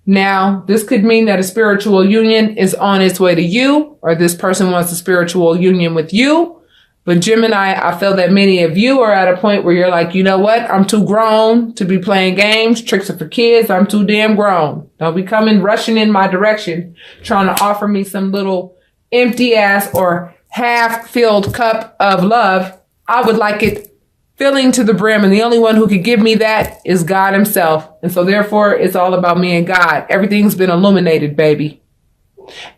Now, this could mean that a spiritual union is on its way to you, or this person wants a spiritual union with you. But Gemini, I feel that many of you are at a point where you're like, you know what? I'm too grown to be playing games. Tricks are for kids. I'm too damn grown. Don't be coming rushing in my direction, trying to offer me some little empty ass or half filled cup of love. I would like it filling to the brim, and the only one who could give me that is God himself. And so therefore, it's all about me and God. Everything's been illuminated, baby.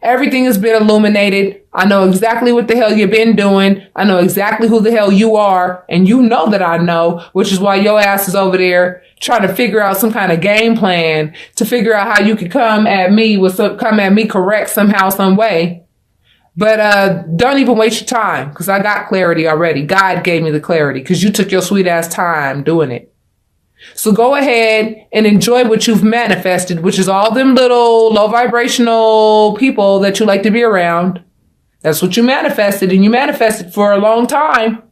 Everything has been illuminated. I know exactly what the hell you've been doing. I know exactly who the hell you are. And you know that I know, which is why your ass is over there trying to figure out some kind of game plan to figure out how you could come at me correct somehow, some way. But don't even waste your time, because I got clarity already. God gave me the clarity because you took your sweet ass time doing it. So go ahead and enjoy what you've manifested, which is all them little low vibrational people that you like to be around. That's what you manifested, and you manifested for a long time.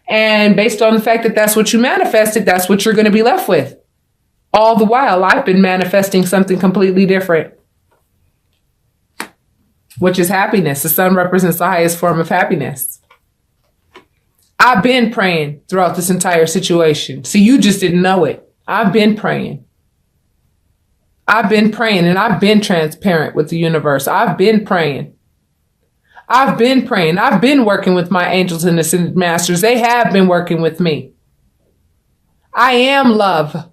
And based on the fact that that's what you manifested, that's what you're going to be left with. All the while, I've been manifesting something completely different, which is happiness. The sun represents the highest form of happiness. I've been praying throughout this entire situation. See, you just didn't know it. I've been praying. I've been praying, and I've been transparent with the universe. I've been praying. I've been praying. I've been working with my angels and ascended masters. They have been working with me. I am love.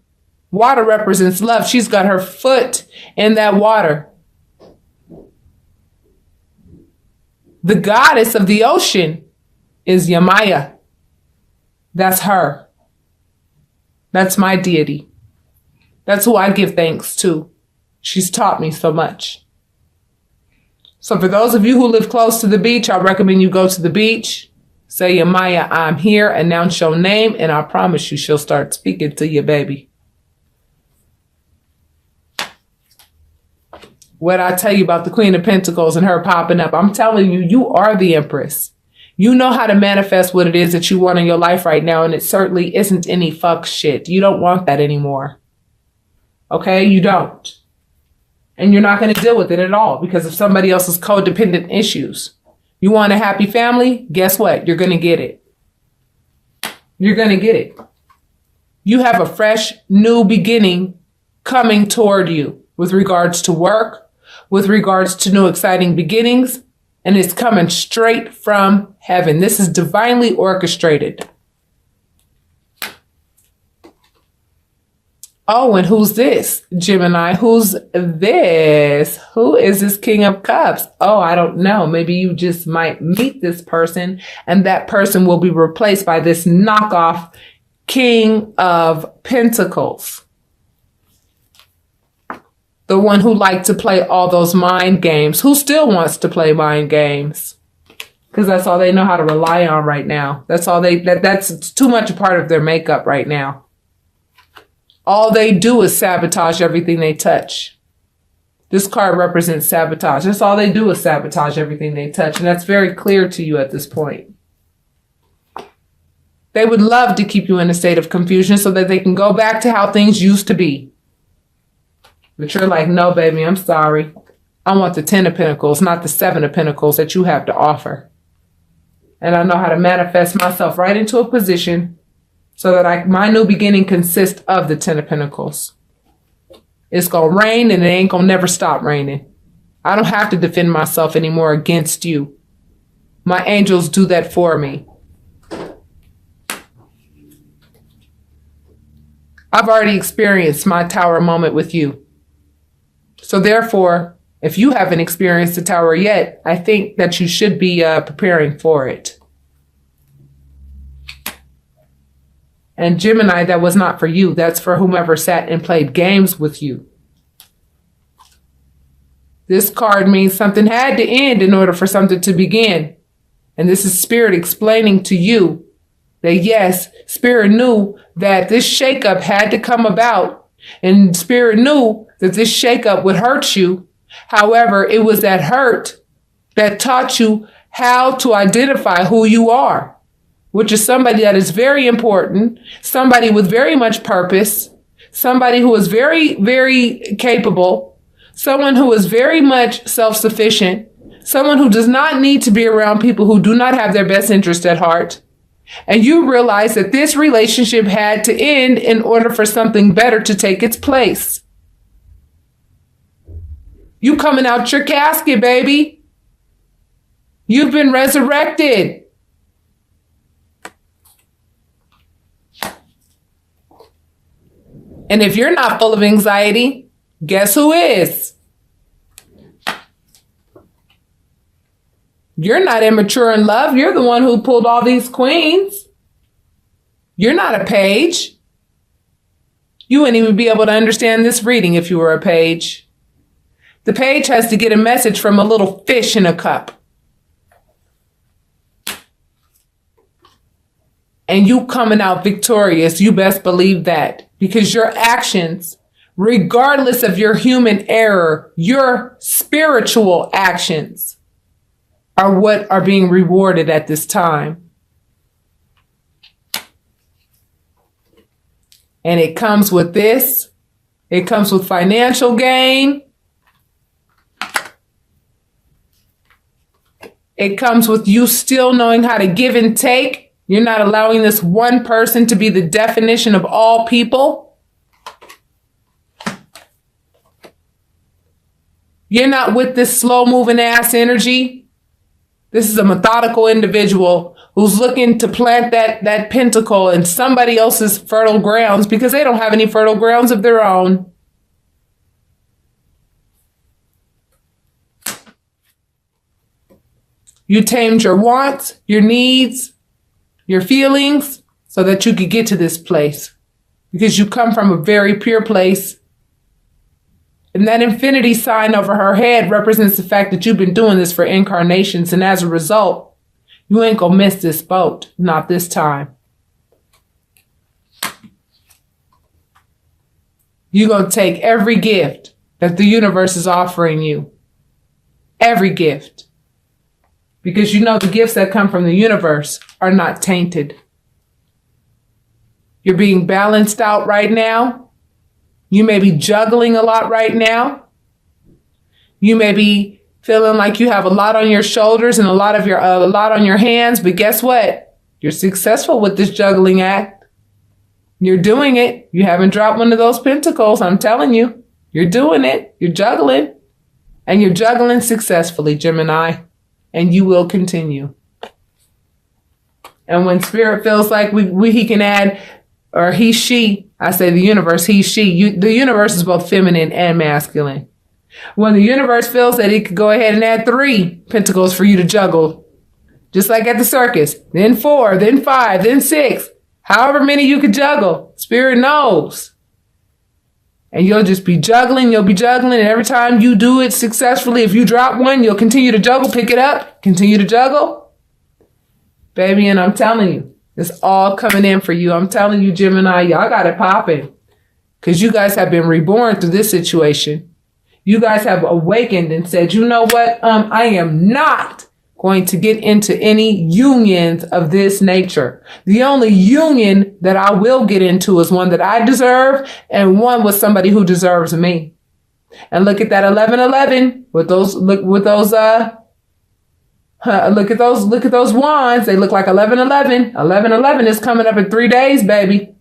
Water represents love. She's got her foot in that water. The goddess of the ocean is Yamaya. That's her. That's my deity. That's who I give thanks to. She's taught me so much. So for those of you who live close to the beach, I recommend you go to the beach, say, Yamaya, I'm here, announce your name, and I promise you she'll start speaking to you, baby. What I tell you about the Queen of Pentacles and her popping up, I'm telling you, you are the Empress. You know how to manifest what it is that you want in your life right now, and it certainly isn't any fuck shit. You don't want that anymore. Okay? You don't. And you're not going to deal with it at all because of somebody else's codependent issues. You want a happy family? Guess what? You're going to get it. You're going to get it. You have a fresh, new beginning coming toward you with regards to work, with regards to new exciting beginnings, and it's coming straight from heaven. This is divinely orchestrated. Oh, and who's this, Gemini? Who's this? Who is this King of Cups? Oh, I don't know. Maybe you just might meet this person, and that person will be replaced by this knockoff King of Pentacles. The one who liked to play all those mind games. Who still wants to play mind games? Because that's all they know how to rely on right now. That's all that's too much a part of their makeup right now. All they do is sabotage everything they touch. This card represents sabotage. That's all they do is sabotage everything they touch. And that's very clear to you at this point. They would love to keep you in a state of confusion so that they can go back to how things used to be. But you're like, no, baby, I'm sorry. I want the 10 of Pentacles, not the 7 of Pentacles that you have to offer. And I know how to manifest myself right into a position so that my new beginning consists of the 10 of Pentacles. It's going to rain and it ain't going to never stop raining. I don't have to defend myself anymore against you. My angels do that for me. I've already experienced my tower moment with you. So therefore, if you haven't experienced the tower yet, I think that you should be preparing for it. And Gemini, that was not for you. That's for whomever sat and played games with you. This card means something had to end in order for something to begin. And this is Spirit explaining to you that yes, Spirit knew that this shakeup had to come about. And Spirit knew that this shakeup would hurt you. However, it was that hurt that taught you how to identify who you are, which is somebody that is very important, somebody with very much purpose, somebody who is very, very capable, someone who is very much self-sufficient, someone who does not need to be around people who do not have their best interest at heart. And you realize that this relationship had to end in order for something better to take its place. You coming out your casket, baby. You've been resurrected. And if you're not full of anxiety, guess who is? You're not immature in love. You're the one who pulled all these queens. You're not a page. You wouldn't even be able to understand this reading if you were a page. The page has to get a message from a little fish in a cup. And you coming out victorious, you best believe that. Because your actions, regardless of your human error, your spiritual actions are what are being rewarded at this time. And it comes with this. It comes with financial gain. It comes with you still knowing how to give and take. You're not allowing this one person to be the definition of all people. You're not with this slow-moving ass energy. This is a methodical individual who's looking to plant that pentacle in somebody else's fertile grounds because they don't have any fertile grounds of their own. You tamed your wants, your needs, your feelings, so that you could get to this place. Because you come from a very pure place. And that infinity sign over her head represents the fact that you've been doing this for incarnations. And as a result, you ain't gonna miss this boat. Not this time. You're gonna take every gift that the universe is offering you. Every gift. Because you know the gifts that come from the universe are not tainted. You're being balanced out right now. You may be juggling a lot right now. You may be feeling like you have a lot on your shoulders and a lot on your hands. But guess what? You're successful with this juggling act. You're doing it. You haven't dropped one of those pentacles. I'm telling you, you're doing it. You're juggling. And you're juggling successfully, Gemini. And you will continue. And when spirit feels like he can add, or he, she, I say the universe, he, she, the universe is both feminine and masculine. When the universe feels that it could go ahead and add 3 pentacles for you to juggle, just like at the circus, then 4, then 5, then 6, however many you could juggle, spirit knows. And you'll just be juggling, and every time you do it successfully, if you drop one, you'll continue to juggle, pick it up, continue to juggle. Baby, and I'm telling you, it's all coming in for you. I'm telling you, Gemini, y'all got it popping. Because you guys have been reborn through this situation. You guys have awakened and said, you know what? I am not going to get into any unions of this nature. The only union that I will get into is one that I deserve and one with somebody who deserves me. And look at that 1111 with those wands. They look like 1111. 1111 is coming up in 3 days, baby.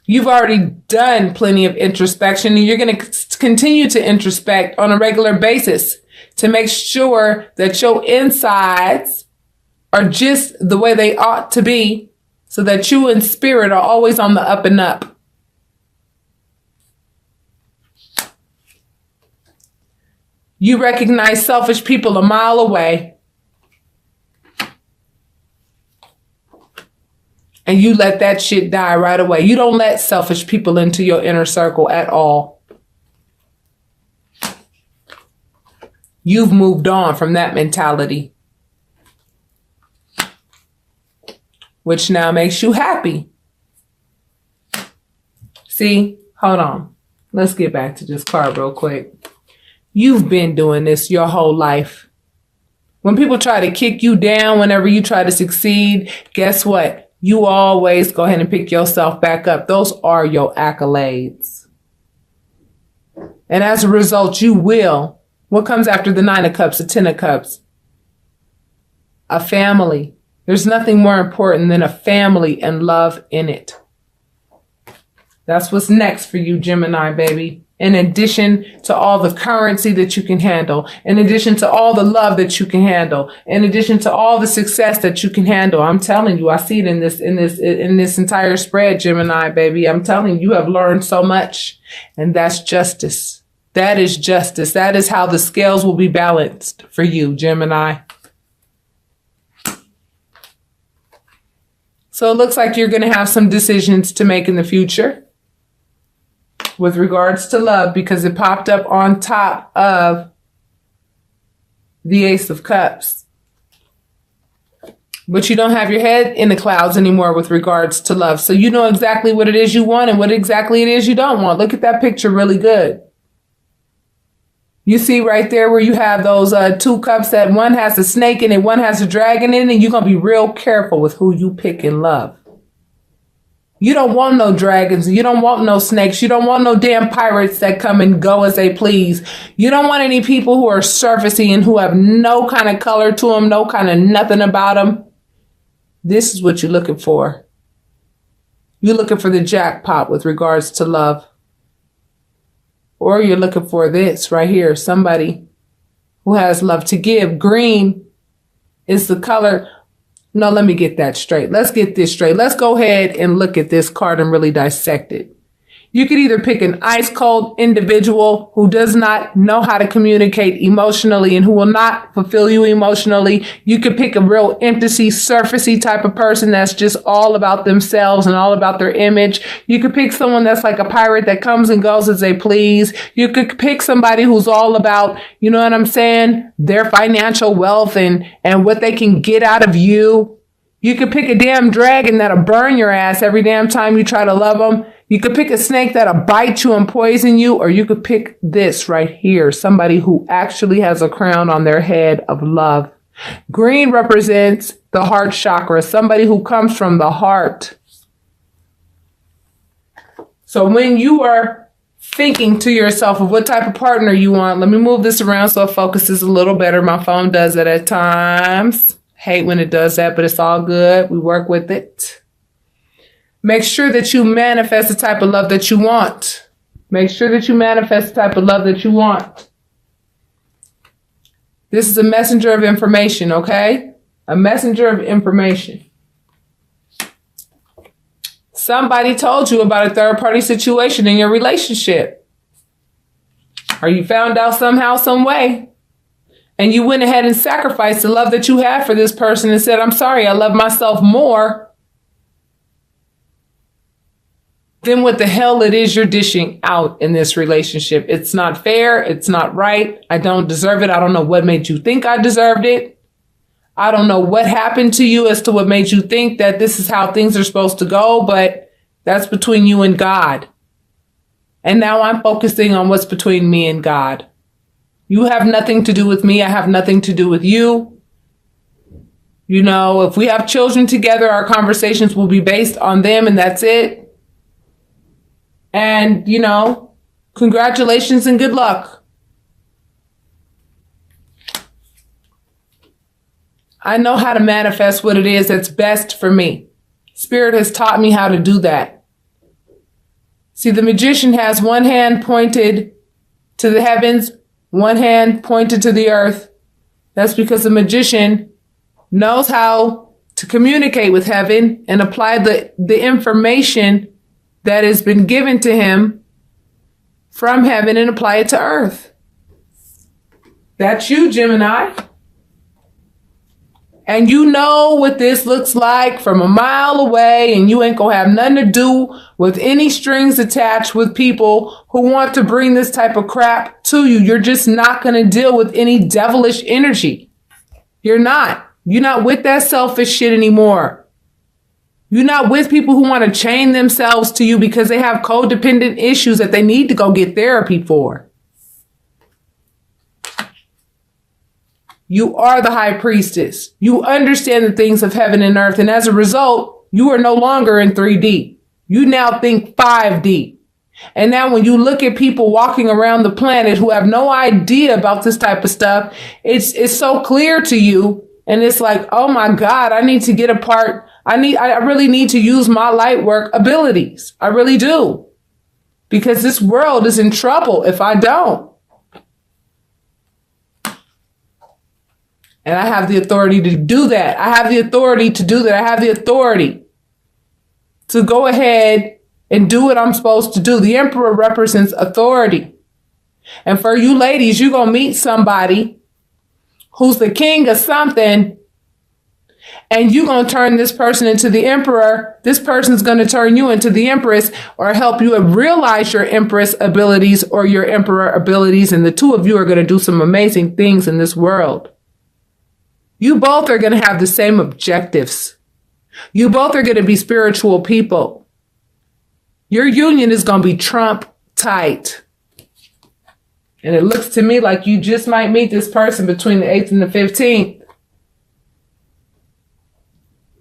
You've already done plenty of introspection, and you're going to continue to introspect on a regular basis to make sure that your insides are just the way they ought to be, so that you and spirit are always on the up and up. You recognize selfish people a mile away. And you let that shit die right away. You don't let selfish people into your inner circle at all. You've moved on from that mentality, which now makes you happy. See, hold on. Let's get back to this card real quick. You've been doing this your whole life. When people try to kick you down whenever you try to succeed, guess what? you always go ahead and pick yourself back up. Those are your accolades. And as a result, you will. What comes after the 9 of Cups, the 10 of Cups? A family. There's nothing more important than a family and love in it. That's what's next for you, Gemini, baby. In addition to all the currency that you can handle, in addition to all the love that you can handle, in addition to all the success that you can handle. I'm telling you, I see it in this entire spread, Gemini, baby. I'm telling you, you have learned so much, and that's justice. That is justice. That is how the scales will be balanced for you, Gemini. So it looks like you're going to have some decisions to make in the future with regards to love, because it popped up on top of the Ace of Cups. But you don't have your head in the clouds anymore with regards to love. So you know exactly what it is you want and what exactly it is you don't want. Look at that picture really good. You see right there where you have those 2 cups, that one has a snake in it, one has a dragon in it, and you're going to be real careful with who you pick in love. You don't want no dragons. You don't want no snakes. You don't want no damn pirates that come and go as they please. You don't want any people who are surfacey and who have no kind of color to them, no kind of nothing about them. This is what you're looking for. You're looking for the jackpot with regards to love. Or you're looking for this right here, somebody who has love to give. Green is the color. No, let me get that straight. Let's get this straight. Let's go ahead and look at this card and really dissect it. You could either pick an ice cold individual who does not know how to communicate emotionally and who will not fulfill you emotionally. You could pick a real empty, surfacey type of person that's just all about themselves and all about their image. You could pick someone that's like a pirate that comes and goes as they please. You could pick somebody who's all about, you know what I'm saying, their financial wealth and what they can get out of you. You could pick a damn dragon that'll burn your ass every damn time you try to love them. You could pick a snake that'll bite you and poison you, or you could pick this right here, somebody who actually has a crown on their head of love. Green represents the heart chakra, somebody who comes from the heart. So when you are thinking to yourself of what type of partner you want, let me move this around so it focuses a little better. My phone does that at times. Hate when it does that, but it's all good. We work with it. Make sure that you manifest the type of love that you want. Make sure that you manifest the type of love that you want. This is a messenger of information, okay? A messenger of information. Somebody told you about a third-party situation in your relationship. Or you found out somehow, some way. And you went ahead and sacrificed the love that you had for this person and said, I'm sorry, I love myself more than what the hell it is you're dishing out in this relationship. It's not fair. It's not right. I don't deserve it. I don't know what made you think I deserved it. I don't know what happened to you as to what made you think that this is how things are supposed to go, but that's between you and God. And now I'm focusing on what's between me and God. You have nothing to do with me. I have nothing to do with you. You know, if we have children together, our conversations will be based on them, and that's it. And, you know, congratulations and good luck. I know how to manifest what it is that's best for me. Spirit has taught me how to do that. See, the magician has one hand pointed to the heavens, one hand pointed to the earth. That's because the magician knows how to communicate with heaven and apply the information that has been given to him from heaven and apply it to earth. That's you, Gemini. And you know what this looks like from a mile away, and you ain't gonna have nothing to do with any strings attached with people who want to bring this type of crap to you. You're just not gonna deal with any devilish energy. You're not. You're not with that selfish shit anymore. You're not with people who want to chain themselves to you because they have codependent issues that they need to go get therapy for. You are the high priestess. You understand the things of heaven and earth. And as a result, You are no longer in 3D. You now think 5D. And now when you look at people walking around the planet who have no idea about this type of stuff, it's so clear to you. And it's like, oh my God, I need to get a part. I really need to use my light work abilities. I really do. Because this world is in trouble if I don't. And I have the authority to do that. I have the authority to do that. I have the authority to go ahead and do what I'm supposed to do. The emperor represents authority. And for you ladies, you're going to meet somebody who's the king of something, and you're going to turn this person into the emperor. This person's going to turn you into the empress, or help you realize your empress abilities or your emperor abilities. And the two of you are going to do some amazing things in this world. You both are going to have the same objectives. You both are going to be spiritual people. Your union is going to be Trump tight. And it looks to me like you just might meet this person between the 8th and the 15th.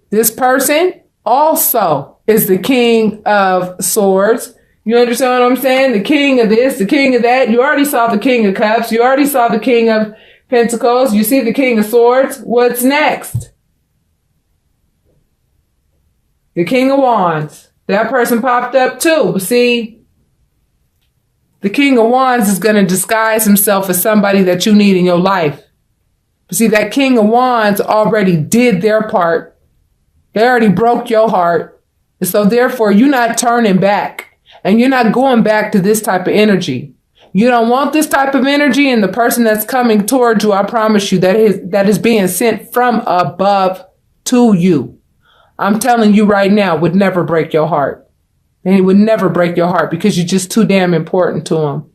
This person also is the king of swords. You understand what I'm saying? The king of this, the king of that. You already saw the king of cups. You already saw the king of pentacles. You see the king of swords. What's next? The king of wands. That person popped up too. But see, the king of wands is going to disguise himself as somebody that you need in your life. But see, that king of wands already did their part. They already broke your heart. And so therefore, you're not turning back. And you're not going back to this type of energy. You don't want this type of energy, and the person that's coming towards you, I promise you, that is being sent from above to you. I'm telling you right now, would never break your heart. And it would never break your heart because you're just too damn important to them.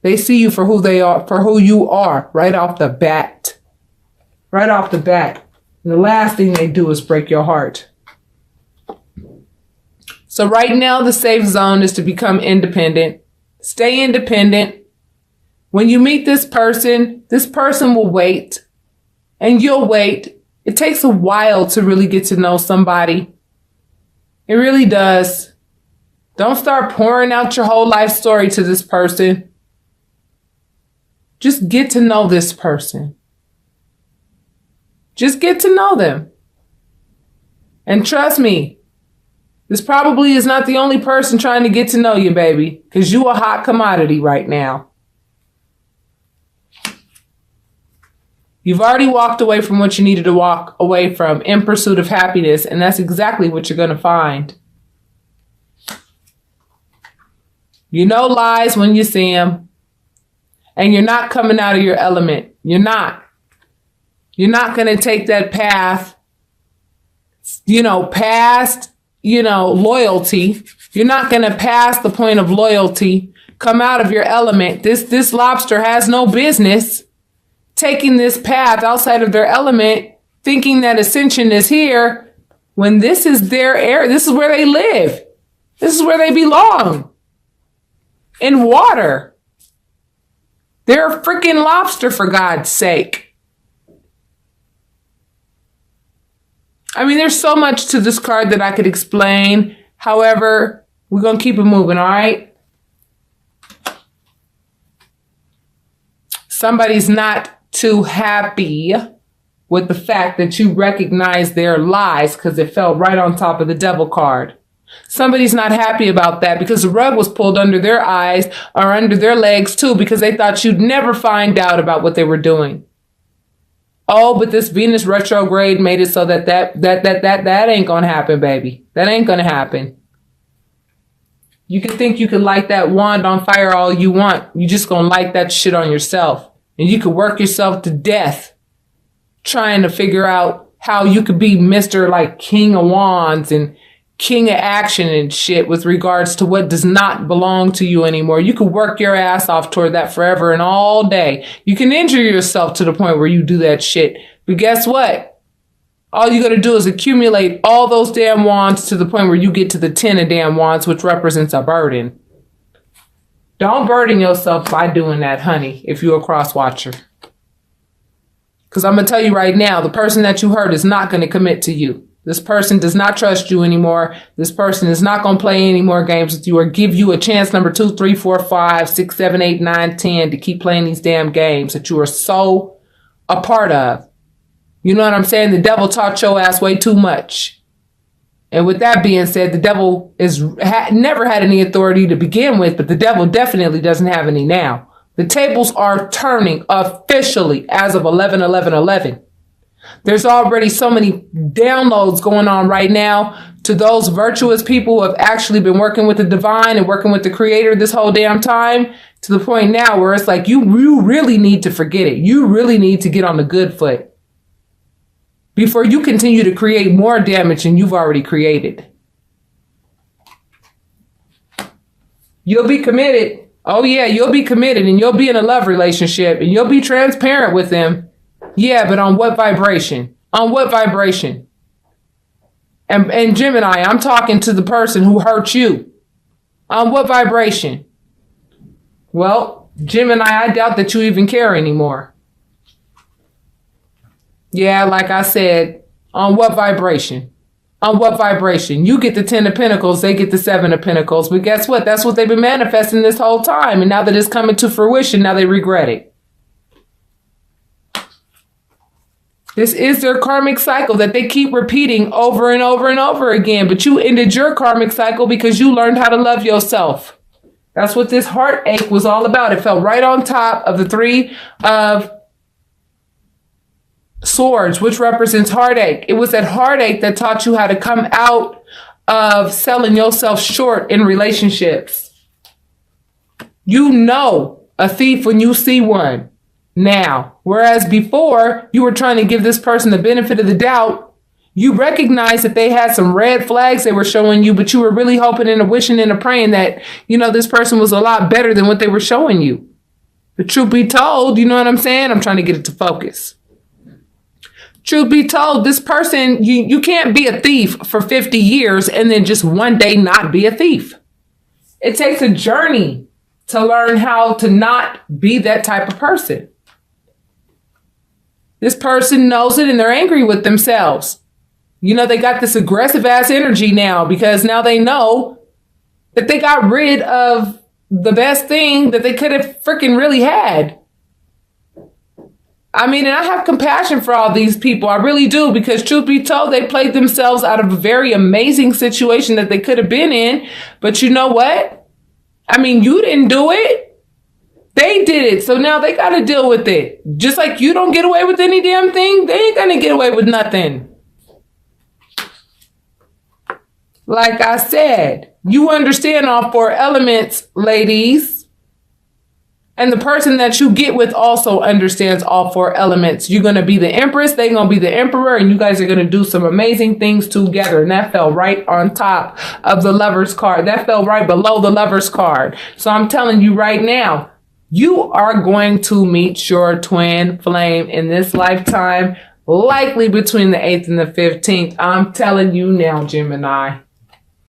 They see you for who they are, for who you are, right off the bat. Right off the bat. And the last thing they do is break your heart. So right now, the safe zone is to become independent. Stay independent. When you meet this person will wait. And you'll wait. It takes a while to really get to know somebody. It really does. Don't start pouring out your whole life story to this person. Just get to know this person. Just get to know them. And trust me, this probably is not the only person trying to get to know you, baby, because you a hot commodity right now. You've already walked away from what you needed to walk away from in pursuit of happiness, and that's exactly what you're going to find. You know lies when you see them, and you're not coming out of your element. You're not. You're not going to take that path, past, loyalty. You're not going to pass the point of loyalty, come out of your element. This lobster has no business taking this path outside of their element, thinking that ascension is here, when this is their air. This is where they live. This is where they belong. In water. They're a freaking lobster, for God's sake. I mean, there's so much to this card that I could explain. However, we're going to keep it moving, all right? Somebody's not too happy with the fact that you recognize their lies because it fell right on top of the devil card. Somebody's not happy about that because the rug was pulled under their eyes or under their legs too, because they thought you'd never find out about what they were doing. Oh, but this Venus retrograde made it so that ain't gonna happen, baby. That ain't gonna happen. You can think you can light that wand on fire all you want. You just gonna light that shit on yourself. And you could work yourself to death trying to figure out how you could be Mr. like King of Wands and King of Action and shit with regards to what does not belong to you anymore. You could work your ass off toward that forever and all day. You can injure yourself to the point where you do that shit. But guess what? All you got to do is accumulate all those damn wands to the point where you get to the 10 of damn wands, which represents a burden. Don't burden yourself by doing that, honey, if you're a cross watcher. Because I'm going to tell you right now, the person that you hurt is not going to commit to you. This person does not trust you anymore. This person is not going to play any more games with you or give you a chance number 2, 3, 4, 5, 6, 7, 8, 9, 10 to keep playing these damn games that you are so a part of. You know what I'm saying? The devil taught your ass way too much. And with that being said, the devil never had any authority to begin with, but the devil definitely doesn't have any now. The tables are turning officially as of 11/11/11. There's already so many downloads going on right now to those virtuous people who have actually been working with the divine and working with the creator this whole damn time, to the point now where it's like you really need to forget it. You really need to get on the good foot before you continue to create more damage than you've already created. You'll be committed. Oh yeah, you'll be committed and you'll be in a love relationship and you'll be transparent with them. Yeah, but on what vibration? On what vibration? And Gemini, I'm talking to the person who hurt you. On what vibration? Well, Gemini, I doubt that you even care anymore. Yeah, like I said, on what vibration? On what vibration? You get the 10 of Pentacles, they get the 7 of Pentacles. But guess what? That's what they've been manifesting this whole time. And now that it's coming to fruition, now they regret it. This is their karmic cycle that they keep repeating over and over and over again. But you ended your karmic cycle because you learned how to love yourself. That's what this heartache was all about. It fell right on top of the 3 of Swords, which represents heartache. It was that heartache that taught you how to come out of selling yourself short in relationships. You know a thief when you see one now. Whereas before, you were trying to give this person the benefit of the doubt. You recognized that they had some red flags they were showing you, but you were really hoping and wishing and praying that, you know, this person was a lot better than what they were showing you. But truth be told, you know what I'm saying? I'm trying to get it to focus. Truth be told, this person, you can't be a thief for 50 years and then just one day not be a thief. It takes a journey to learn how to not be that type of person. This person knows it and they're angry with themselves. You know, they got this aggressive ass energy now because now they know that they got rid of the best thing that they could have freaking really had. I mean, and I have compassion for all these people. I really do, because truth be told, they played themselves out of a very amazing situation that they could have been in. But you know what? I mean, you didn't do it. They did it. So now they got to deal with it. Just like you don't get away with any damn thing, they ain't going to get away with nothing. Like I said, you understand all 4 elements, ladies. And the person that you get with also understands all 4 elements. You're going to be the Empress. They're going to be the Emperor. And you guys are going to do some amazing things together. And that fell right on top of the Lover's card. That fell right below the Lover's card. So I'm telling you right now, you are going to meet your twin flame in this lifetime, likely between the 8th and the 15th. I'm telling you now, Gemini.